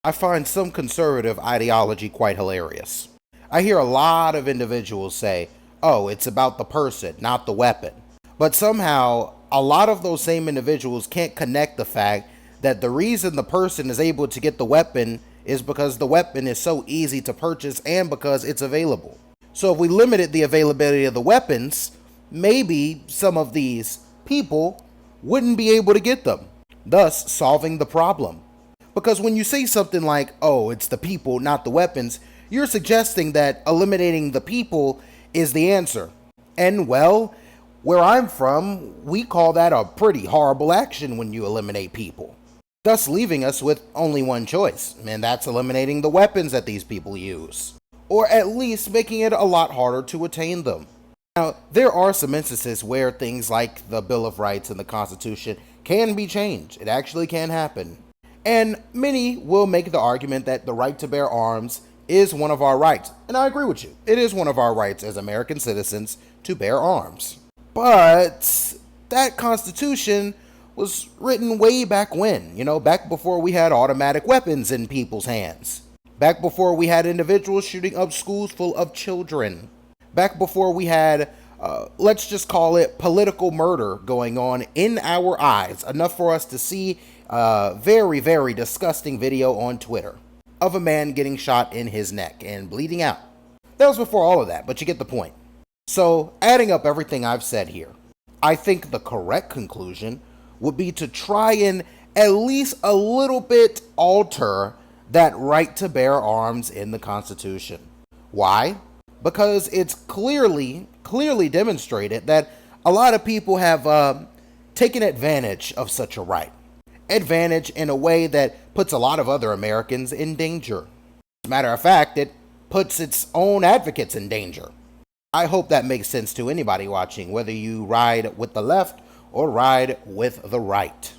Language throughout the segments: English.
I find some conservative ideology quite hilarious. I hear a lot of individuals say, oh, it's about the person, not the weapon. But somehow, a lot of those same individuals can't connect the fact that the reason the person is able to get the weapon is because the weapon is so easy to purchase and because it's available. So if we limited the availability of the weapons, maybe some of these people wouldn't be able to get them, thus solving the problem. Because when you say something like, oh, it's the people, not the weapons, you're suggesting that eliminating the people is the answer. And well, where I'm from, we call that a pretty horrible action when you eliminate people, thus leaving us with only one choice, and that's eliminating the weapons that these people use, or at least making it a lot harder to attain them. Now, there are some instances where things like the Bill of Rights and the Constitution can be changed. It actually can happen. And many will make the argument that the right to bear arms is one of our rights. And I agree with you. It is one of our rights as American citizens to bear arms. But that Constitution was written way back when, back before we had automatic weapons in people's hands. Back before we had individuals shooting up schools full of children. Back before we had, let's just call it political murder going on in our eyes, enough for us to see a very, very disgusting video on Twitter of a man getting shot in his neck and bleeding out. That was before all of that, but you get the point. So, adding up everything I've said here, I think the correct conclusion would be to try and at least a little bit alter that right to bear arms in the Constitution. Why? Because it's clearly demonstrated that a lot of people have taken advantage of such a right. Advantage in a way that puts a lot of other Americans in danger. As a matter of fact, it puts its own advocates in danger. I hope that makes sense to anybody watching, whether you ride with the left or ride with the right.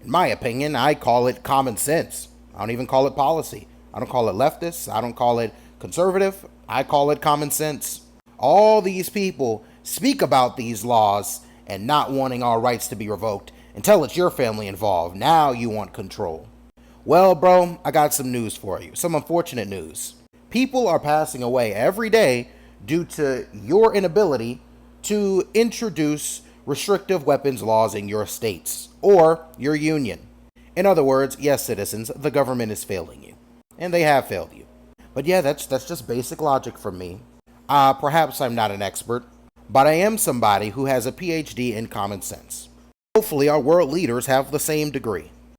In my opinion, I call it common sense. I don't even call it policy. I don't call it leftist. I don't call it conservative. I call it common sense. All these people speak about these laws and not wanting our rights to be revoked until it's your family involved. Now you want control. Well, bro, I got some news for you. Some unfortunate news. People are passing away every day due to your inability to introduce restrictive weapons laws in your states or your union. In other words, yes, citizens, the government is failing you. And they have failed you. But yeah, that's just basic logic from me. Perhaps I'm not an expert, but I am somebody who has a PhD in common sense. Hopefully our world leaders have the same degree.